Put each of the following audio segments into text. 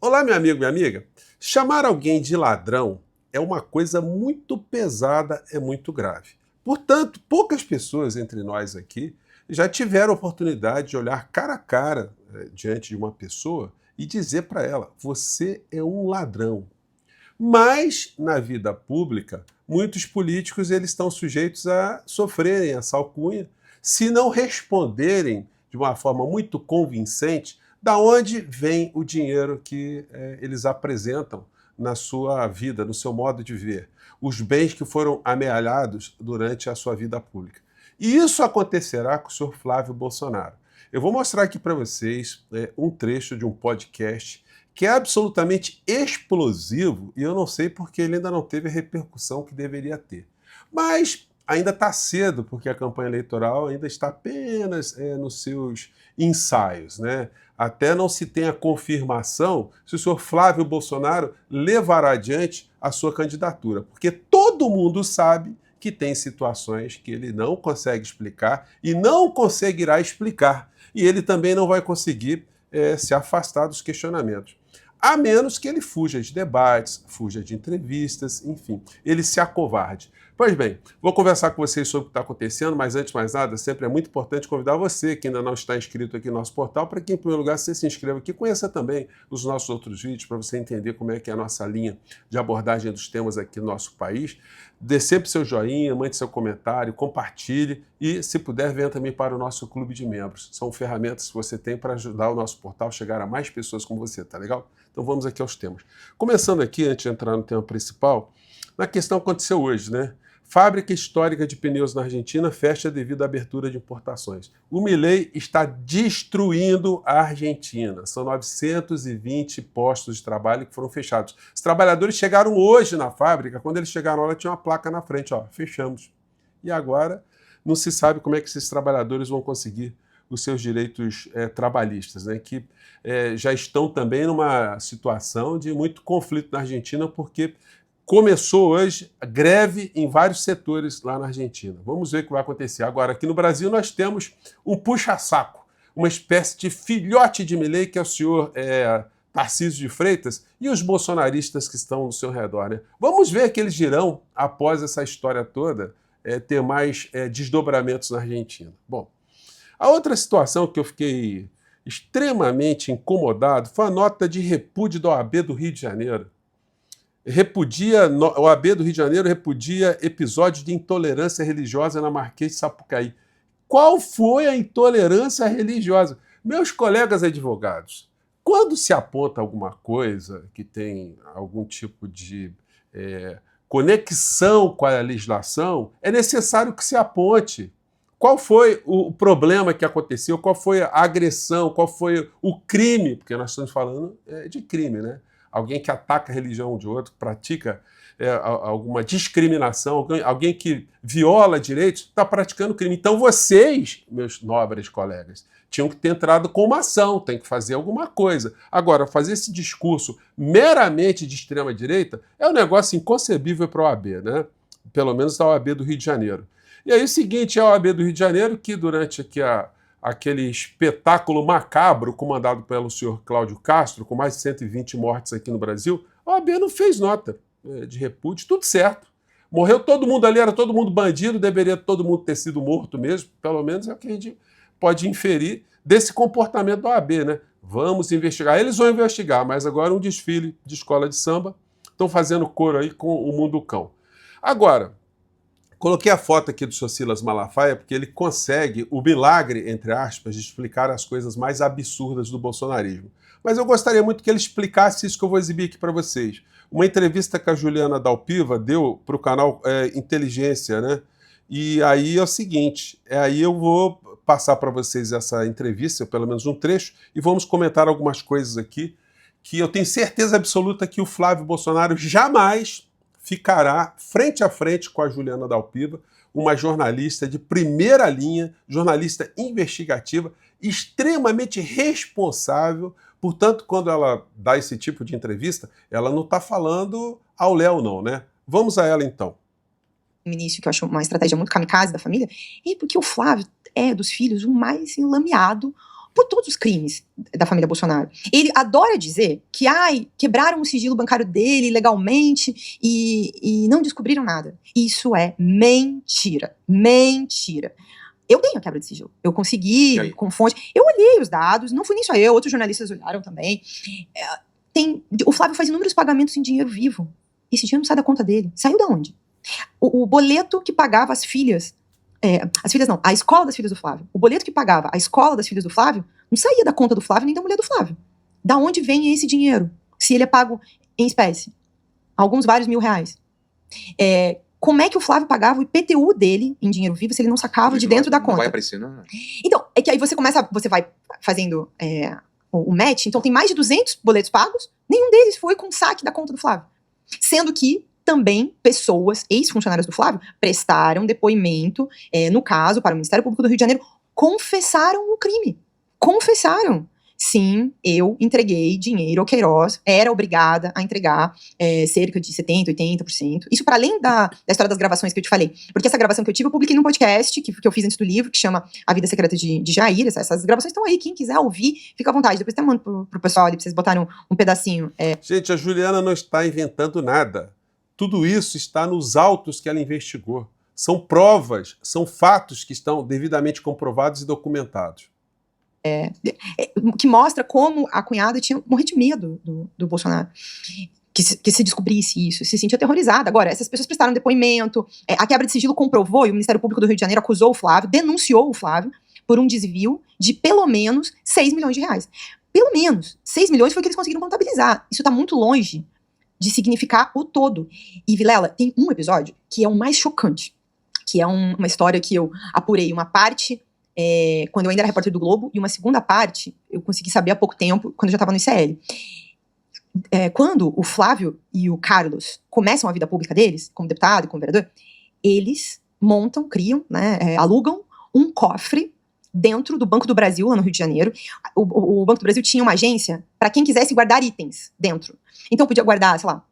Olá, meu amigo, minha amiga. Chamar alguém de ladrão é uma coisa muito pesada, é muito grave. Portanto, poucas pessoas entre nós aqui já tiveram a oportunidade de olhar cara a cara diante de uma pessoa e dizer para ela: você é um ladrão. Mas, na vida pública, muitos políticos eles estão sujeitos a sofrerem essa alcunha se não responderem de uma forma muito convincente da onde vem o dinheiro que eles apresentam na sua vida, no seu modo de ver, os bens que foram amealhados durante a sua vida pública. E isso acontecerá com o senhor Flávio Bolsonaro. Eu vou mostrar aqui para vocês um trecho de um podcast que é absolutamente explosivo e eu não sei porque ele ainda não teve a repercussão que deveria ter. Mas ainda está cedo, porque a campanha eleitoral ainda está apenas nos seus ensaios, né? Até não se tem a confirmação se o senhor Flávio Bolsonaro levará adiante a sua candidatura, porque todo mundo sabe que tem situações que ele não consegue explicar e não conseguirá explicar. E ele também não vai conseguir se afastar dos questionamentos. A menos que ele fuja de debates, fuja de entrevistas, enfim, ele se acovarde. Pois bem, vou conversar com vocês sobre o que está acontecendo, mas antes de mais nada, sempre é muito importante convidar você que ainda não está inscrito aqui no nosso portal, para que, em primeiro lugar, você se inscreva aqui, conheça também os nossos outros vídeos, para você entender como é que é a nossa linha de abordagem dos temas aqui no nosso país. Dê sempre seu joinha, mande seu comentário, compartilhe e, se puder, venha também para o nosso clube de membros. São ferramentas que você tem para ajudar o nosso portal a chegar a mais pessoas como você, tá legal? Então vamos aqui aos temas. Começando aqui, antes de entrar no tema principal, na questão que aconteceu hoje, né? Fábrica histórica de pneus na Argentina fecha devido à abertura de importações. O Milei está destruindo a Argentina. São 920 postos de trabalho que foram fechados. Os trabalhadores chegaram hoje na fábrica. Quando eles chegaram lá, tinha uma placa na frente, ó, fechamos. E agora não se sabe como é que esses trabalhadores vão conseguir os seus direitos trabalhistas, né, que já estão também numa situação de muito conflito na Argentina, porque começou hoje a greve em vários setores lá na Argentina. Vamos ver o que vai acontecer. Agora, aqui no Brasil, nós temos um puxa-saco, uma espécie de filhote de Milei, que é o senhor Tarcísio de Freitas, e os bolsonaristas que estão no seu redor, né? Vamos ver o que eles dirão após essa história toda ter mais desdobramentos na Argentina. Bom, a outra situação que eu fiquei extremamente incomodado foi a nota de repúdio da OAB do Rio de Janeiro. A OAB do Rio de Janeiro repudia episódio de intolerância religiosa na Marquês de Sapucaí. Qual foi a intolerância religiosa? Meus colegas advogados, quando se aponta alguma coisa que tem algum tipo de conexão com a legislação, é necessário que se aponte. Qual foi o problema que aconteceu? Qual foi a agressão? Qual foi o crime? Porque nós estamos falando de crime, né? Alguém que ataca a religião de outro, pratica alguma discriminação, alguém que viola direitos, está praticando crime. Então vocês, meus nobres colegas, tinham que ter entrado com uma ação, tem que fazer alguma coisa. Agora, fazer esse discurso meramente de extrema-direita é um negócio inconcebível para a OAB, né? Pelo menos da OAB do Rio de Janeiro. E aí o seguinte, é a OAB do Rio de Janeiro, que durante aqui aquele espetáculo macabro comandado pelo senhor Cláudio Castro, com mais de 120 mortes aqui no Brasil, a OAB não fez nota de repúdio, tudo certo. Morreu todo mundo ali, era todo mundo bandido, deveria todo mundo ter sido morto mesmo, pelo menos é o que a gente pode inferir desse comportamento da OAB, né? Vamos investigar. Eles vão investigar, mas agora um desfile de escola de samba, estão fazendo coro aí com o Munducão. Agora, coloquei a foto aqui do Sr. Silas Malafaia porque ele consegue o milagre, entre aspas, de explicar as coisas mais absurdas do bolsonarismo. Mas eu gostaria muito que ele explicasse isso que eu vou exibir aqui para vocês. Uma entrevista que a Juliana Dalpiva deu para o canal Inteligência, né? E aí é o seguinte, aí eu vou passar para vocês essa entrevista, pelo menos um trecho, e vamos comentar algumas coisas aqui que eu tenho certeza absoluta que o Flávio Bolsonaro jamais ficará frente a frente com a Juliana Dalpiva, uma jornalista de primeira linha, jornalista investigativa, extremamente responsável. Portanto, quando ela dá esse tipo de entrevista, ela não está falando ao léu, não, né? Vamos a ela, então. No início, que eu acho uma estratégia muito kamikaze da família, e porque o Flávio é, dos filhos, o mais enlameado por todos os crimes da família Bolsonaro. Ele adora dizer que, quebraram o sigilo bancário dele legalmente e não descobriram nada. Isso é mentira. Mentira. Eu tenho a quebra de sigilo. Eu consegui, com fonte. Eu olhei os dados, não fui nem só eu, outros jornalistas olharam também. O Flávio faz inúmeros pagamentos em dinheiro vivo. Esse dinheiro não sai da conta dele. Saiu de onde? O boleto que pagava as filhas. A escola das filhas do Flávio. O boleto que pagava a escola das filhas do Flávio não saía da conta do Flávio nem da mulher do Flávio. Da onde vem esse dinheiro? Se ele é pago em espécie. Alguns vários R$1.000. Como é que o Flávio pagava o IPTU dele em dinheiro vivo se ele não sacava de dentro da conta? Não vai aparecer, não. Então, é que aí você vai fazendo o match, então tem mais de 200 boletos pagos, nenhum deles foi com saque da conta do Flávio. Sendo que também pessoas, ex-funcionárias do Flávio, prestaram depoimento, no caso, para o Ministério Público do Rio de Janeiro, confessaram o crime. Confessaram. Sim, eu entreguei dinheiro ao Queiroz, era obrigada a entregar cerca de 70%, 80%. Isso para além da história das gravações que eu te falei. Porque essa gravação que eu tive, eu publiquei num podcast que eu fiz antes do livro, que chama A Vida Secreta de Jair. Essas gravações estão aí, quem quiser ouvir, fica à vontade. Depois até mando pro pessoal ali, pra vocês botarem um pedacinho. Gente, a Juliana não está inventando nada. Tudo isso está nos autos que ela investigou. São provas, são fatos que estão devidamente comprovados e documentados. Que mostra como a cunhada tinha morrido de medo do Bolsonaro. Que se descobrisse isso, se sentia aterrorizada. Agora, essas pessoas prestaram depoimento, a quebra de sigilo comprovou, e o Ministério Público do Rio de Janeiro acusou o Flávio, denunciou o Flávio por um desvio de pelo menos R$6 milhões. Pelo menos. 6 milhões foi o que eles conseguiram contabilizar. Isso está muito longe de significar o todo. E, Vilela, tem um episódio que é o mais chocante, que é uma história que eu apurei uma parte quando eu ainda era repórter do Globo, e uma segunda parte eu consegui saber há pouco tempo, quando eu já estava no ICL. Quando o Flávio e o Carlos começam a vida pública deles, como deputado e como vereador, eles montam, criam, alugam um cofre dentro do Banco do Brasil, lá no Rio de Janeiro. O Banco do Brasil tinha uma agência para quem quisesse guardar itens dentro. Então podia guardar, sei lá,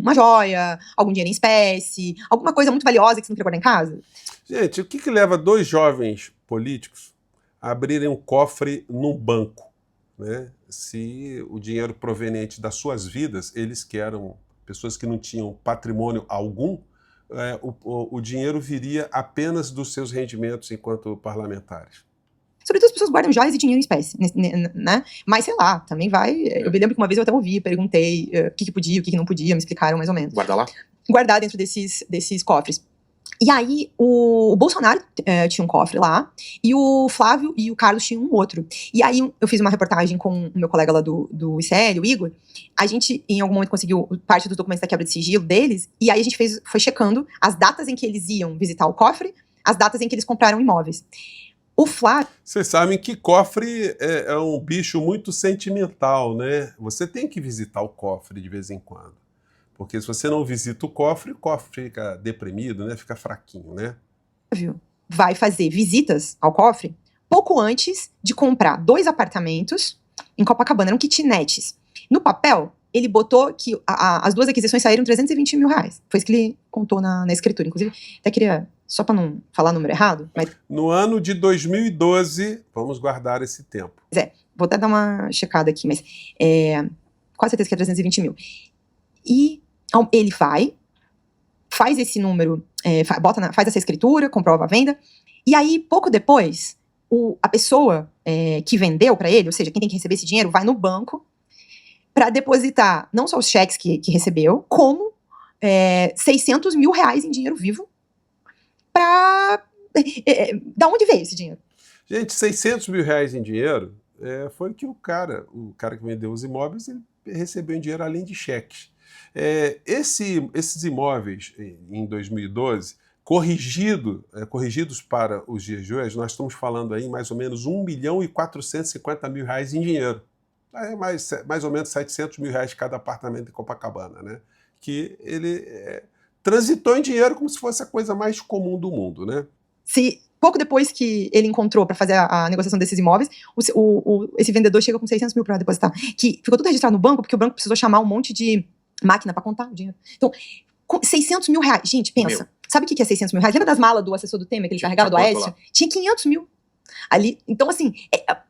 uma joia, algum dinheiro em espécie, alguma coisa muito valiosa que você não queria guardar em casa. Gente, o que leva 2 jovens políticos a abrirem um cofre num banco, né? Se o dinheiro proveniente das suas vidas, eles que eram pessoas que não tinham patrimônio algum, o dinheiro viria apenas dos seus rendimentos enquanto parlamentares. Sobretudo as pessoas guardam joias e dinheiro em espécie, né? Mas sei lá, também vai. Eu me lembro que uma vez eu até ouvi, perguntei o que podia, o que não podia, me explicaram mais ou menos. Guardar lá? Guardar dentro desses cofres. E aí, o Bolsonaro tinha um cofre lá, e o Flávio e o Carlos tinham um outro. E aí, eu fiz uma reportagem com o meu colega lá do ICL, o Igor. A gente, em algum momento, conseguiu parte dos documentos da quebra de sigilo deles, e aí a gente foi checando as datas em que eles iam visitar o cofre, as datas em que eles compraram imóveis. O Flávio... Vocês sabem que cofre é um bicho muito sentimental, né? Você tem que visitar o cofre de vez em quando. Porque se você não visita o cofre fica deprimido, né? Fica fraquinho, né? Vai fazer visitas ao cofre pouco antes de comprar 2 apartamentos em Copacabana, eram kitnets. No papel, ele botou que as 2 aquisições saíram R$320 mil. Foi isso que ele contou na escritura. Inclusive, até queria, só para não falar o número errado... Mas... No ano de 2012, vamos guardar esse tempo. Vou até dar uma checada aqui, mas quase certeza que é 320 mil. E ele faz esse número, faz essa escritura, comprova a venda, e aí, pouco depois, a pessoa que vendeu para ele, ou seja, quem tem que receber esse dinheiro, vai no banco para depositar não só os cheques que recebeu, como R$600 mil em dinheiro vivo. Da onde veio esse dinheiro? Gente, R$600 mil em dinheiro foi que o cara que vendeu os imóveis, ele recebeu em dinheiro além de cheques. Esses imóveis, em 2012, corrigidos para os dias de hoje, nós estamos falando aí mais ou menos R$1.450.000 em dinheiro. Mais ou menos R$700 mil cada apartamento em Copacabana, né? Que ele transitou em dinheiro como se fosse a coisa mais comum do mundo, né? Pouco depois que ele encontrou para fazer a negociação desses imóveis, esse vendedor chega com 600 mil para depositar. Que ficou tudo registrado no banco, porque o banco precisou chamar um monte de máquina para contar o dinheiro. Então, com R$600 mil. Gente, pensa. Sabe o que é R$600 mil? Lembra das malas do assessor do Temer que ele carregava do Aécio? Tinha R$500 mil. Ali, então, assim,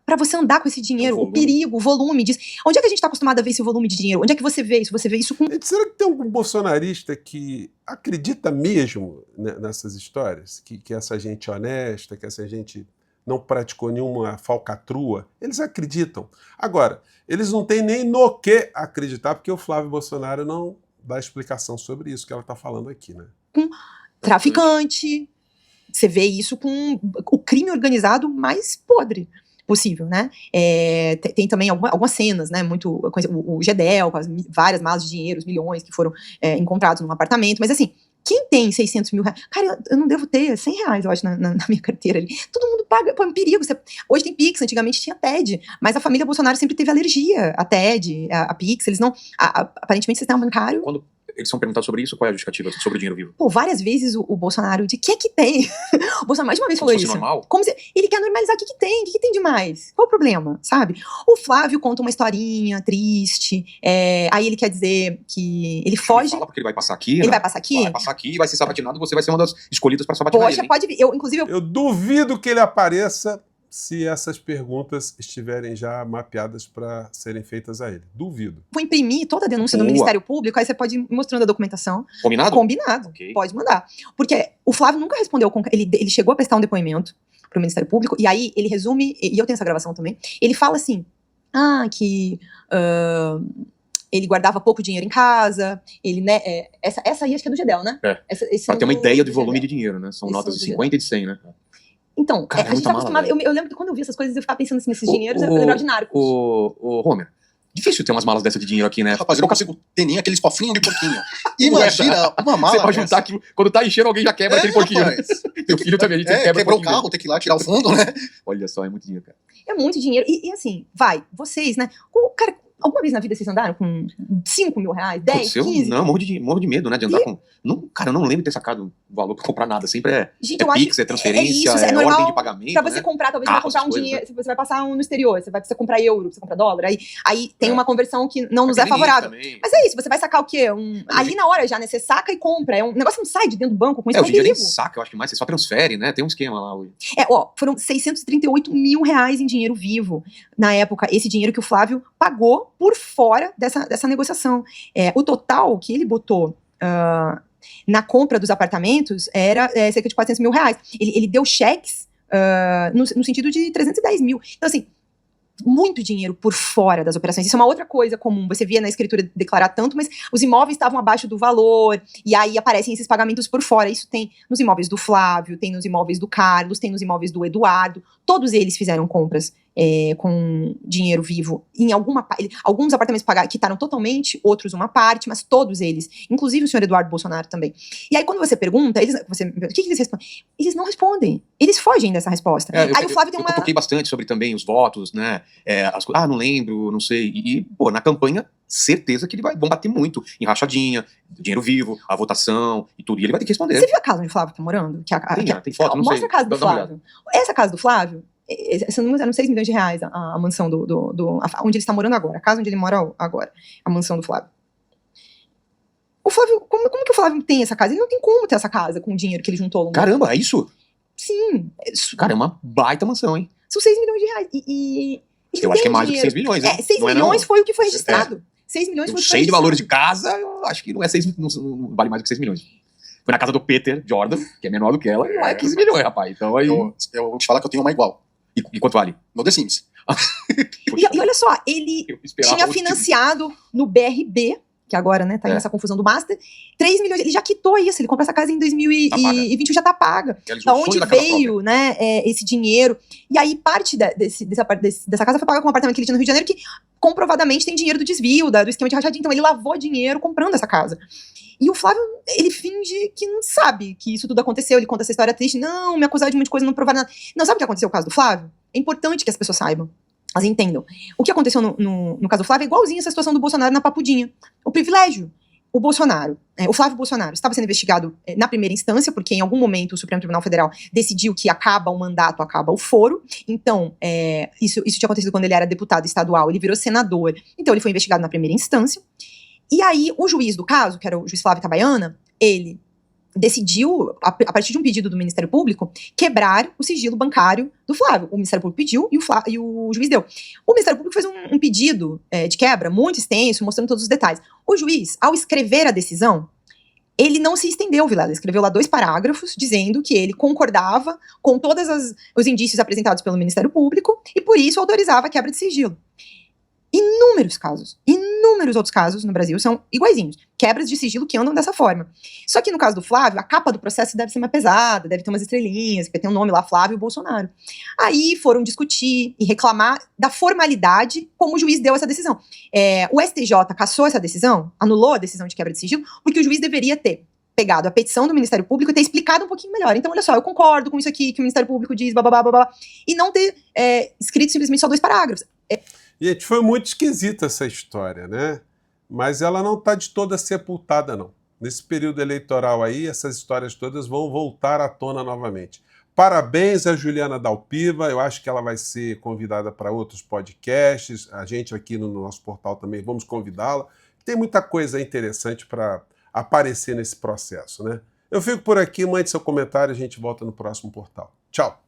para você andar com esse dinheiro, o perigo, o volume disso. Onde é que a gente tá acostumado a ver esse volume de dinheiro? Onde é que você vê isso? Você vê isso com... Será que tem algum bolsonarista que acredita mesmo nessas histórias? Que essa gente é honesta, que essa gente não praticou nenhuma falcatrua? Eles acreditam. Agora, eles não têm nem no que acreditar, porque o Flávio Bolsonaro não dá explicação sobre isso que ela está falando aqui, né? Com traficante... Você vê isso com o crime organizado mais podre possível, né? Tem também algumas cenas, né? O Gedel, com várias malas de dinheiro, os milhões que foram encontrados num apartamento. Mas assim, quem tem 600 mil reais? Cara, eu não devo ter 100 reais, eu acho, na minha carteira ali. Todo mundo paga, pô, é um perigo. Hoje tem Pix, antigamente tinha TED. Mas a família Bolsonaro sempre teve alergia a TED, a Pix. Eles não... aparentemente, sistema bancário... Quando eles são perguntados sobre isso, qual é a justificativa sobre o dinheiro vivo? Pô, várias vezes o Bolsonaro, de que tem? O Bolsonaro mais de uma vez falou Como se isso. fosse normal? Como se ele quer normalizar o que tem, o que tem demais? Qual o problema, sabe? O Flávio conta uma historinha triste, aí ele quer dizer que ele foge... Ele fala porque ele vai passar aqui, Ele vai passar aqui? Vai passar aqui, vai ser sabatinado, você vai ser uma das escolhidas para sabatinar Poxa, ele. pode vir. Inclusive... Eu duvido que ele apareça se essas perguntas estiverem já mapeadas para serem feitas a ele. Duvido. Vou imprimir toda a denúncia do Ministério Público, aí você pode ir mostrando a documentação. Combinado? Combinado. Okay. Pode mandar. Porque o Flávio nunca respondeu, ele chegou a prestar um depoimento para o Ministério Público, e aí ele resume, e eu tenho essa gravação também, ele fala assim, que... ele guardava pouco dinheiro em casa, ele, né, essa aí acho que é do Gedel, né? Pra ter uma ideia do volume de dinheiro, né? São notas de 50 e de 100, né? Então, cara, a gente tá acostumado, eu lembro que quando eu vi essas coisas, eu ficava pensando assim, nesses dinheiros, eu lembrava de Narcos. O Homer, difícil ter umas malas dessa de dinheiro aqui, né? Rapaz, eu não consigo ter nem aqueles cofrinhos de porquinho. Imagina uma mala. Você pode juntar aquilo, quando tá enchendo, alguém já quebra aquele porquinho. Teu filho também, a gente quebra quebrou o carro, tem que ir lá tirar o fundo, né? Olha só, é muito dinheiro, cara. É muito dinheiro, e assim, vocês, né, cara, alguma vez na vida vocês andaram com 5 mil reais, 10, 15? Não, morro de medo, né, de andar com... Não, cara, eu não lembro de ter sacado valor pra comprar nada, sempre Gente, Pix, transferência, é normal ordem de pagamento, pra você comprar, talvez você vai comprar um dinheiro, você vai passar no exterior, você vai precisar comprar euro, você compra dólar, aí tem uma conversão que não nos é favorável. Também. Mas é isso, você vai sacar o quê? Ali na hora já, né, você saca e compra, um negócio que não sai de dentro do banco com isso, hoje em dia nem saca, eu acho que mais, você só transfere, né, tem um esquema lá hoje. Foram 638 mil reais em dinheiro vivo, na época, esse dinheiro que o Flávio pagou por fora dessa negociação. O total que ele botou na compra dos apartamentos era cerca de 400 mil reais. Ele deu cheques no sentido de 310 mil. Então, assim, muito dinheiro por fora das operações. Isso é uma outra coisa comum. Você via na escritura declarar tanto, mas os imóveis estavam abaixo do valor, e aí aparecem esses pagamentos por fora. Isso tem nos imóveis do Flávio, tem nos imóveis do Carlos, tem nos imóveis do Eduardo. Todos eles fizeram compras com dinheiro vivo em alguns apartamentos quitaram totalmente, outros uma parte, mas todos eles, inclusive o senhor Eduardo Bolsonaro também. E aí quando você pergunta, o que eles respondem? Eles não respondem, eles fogem dessa resposta. Aí o Flávio tem uma... Eu toquei bastante sobre também os votos, né, não lembro, não sei, e pô, na campanha, certeza que vão bater muito em rachadinha, dinheiro vivo, a votação e tudo, e ele vai ter que responder. Você viu a casa onde o Flávio tá morando? Tem foto, não sei. Mostra a casa do Flávio. Essa casa do Flávio, se não me engano, eram 6 milhões de reais a mansão onde ele está morando agora, a casa onde ele mora agora, a mansão do Flávio. O Flávio, como que o Flávio tem essa casa? Ele não tem como ter essa casa com o dinheiro que ele juntou ao longo. Caramba, é isso? Sim. Cara, é uma baita mansão, hein? São 6 milhões de reais. E eu acho que é mais do que 6 milhões, né? 6 milhões foi o que foi registrado. 6 milhões foi o que foi registrado. Cheio de valores de casa, eu acho que não vale mais do que 6 milhões. Foi na casa do Peter Jordan, que é menor do que ela, e lá é 15 milhões, rapaz. Então aí... Eu vou te falar que eu tenho uma igual. E quanto vale? No The Sims. E olha só, ele tinha financiado no BRB, que agora, né, tá aí nessa confusão do Master, 3 milhões, ele já quitou isso, ele comprou essa casa em 2021, já tá paga. Da onde veio, né, esse dinheiro? E aí parte dessa casa foi paga com um apartamento que ele tinha no Rio de Janeiro, que comprovadamente tem dinheiro do desvio, do esquema de rachadinha, então ele lavou dinheiro comprando essa casa. E o Flávio, ele finge que não sabe que isso tudo aconteceu, ele conta essa história triste, não, me acusaram de um monte de coisa, não provaram nada. Não, sabe o que aconteceu no caso do Flávio? É importante que as pessoas saibam, elas entendam. O que aconteceu no caso do Flávio é igualzinho essa situação do Bolsonaro na Papudinha. O privilégio. O Flávio Bolsonaro, estava sendo investigado na primeira instância, porque em algum momento o Supremo Tribunal Federal decidiu que acaba o mandato, acaba o foro. Então, isso tinha acontecido quando ele era deputado estadual, ele virou senador. Então, ele foi investigado na primeira instância. E aí, o juiz do caso, que era o juiz Flávio Itabaiana, ele decidiu, a partir de um pedido do Ministério Público, quebrar o sigilo bancário do Flávio. O Ministério Público pediu e o juiz deu. O Ministério Público fez um pedido de quebra muito extenso, mostrando todos os detalhes. O juiz, ao escrever a decisão, ele não se estendeu, Vilela. Ele escreveu lá 2 parágrafos dizendo que ele concordava com todos os indícios apresentados pelo Ministério Público e, por isso, autorizava a quebra de sigilo. Inúmeros outros casos no Brasil são iguaizinhos. Quebras de sigilo que andam dessa forma. Só que no caso do Flávio, a capa do processo deve ser mais pesada, deve ter umas estrelinhas, porque tem um nome lá, Flávio Bolsonaro. Aí foram discutir e reclamar da formalidade como o juiz deu essa decisão. O STJ cassou essa decisão, anulou a decisão de quebra de sigilo, porque o juiz deveria ter pegado a petição do Ministério Público e ter explicado um pouquinho melhor. Então, olha só, eu concordo com isso aqui que o Ministério Público diz, blá, e não ter escrito simplesmente só 2 parágrafos. Gente, foi muito esquisita essa história, né? Mas ela não está de toda sepultada, não. Nesse período eleitoral aí, essas histórias todas vão voltar à tona novamente. Parabéns a Juliana Dalpiva, eu acho que ela vai ser convidada para outros podcasts, a gente aqui no nosso portal também vamos convidá-la. Tem muita coisa interessante para aparecer nesse processo, né? Eu fico por aqui, mande seu comentário, a gente volta no próximo portal. Tchau!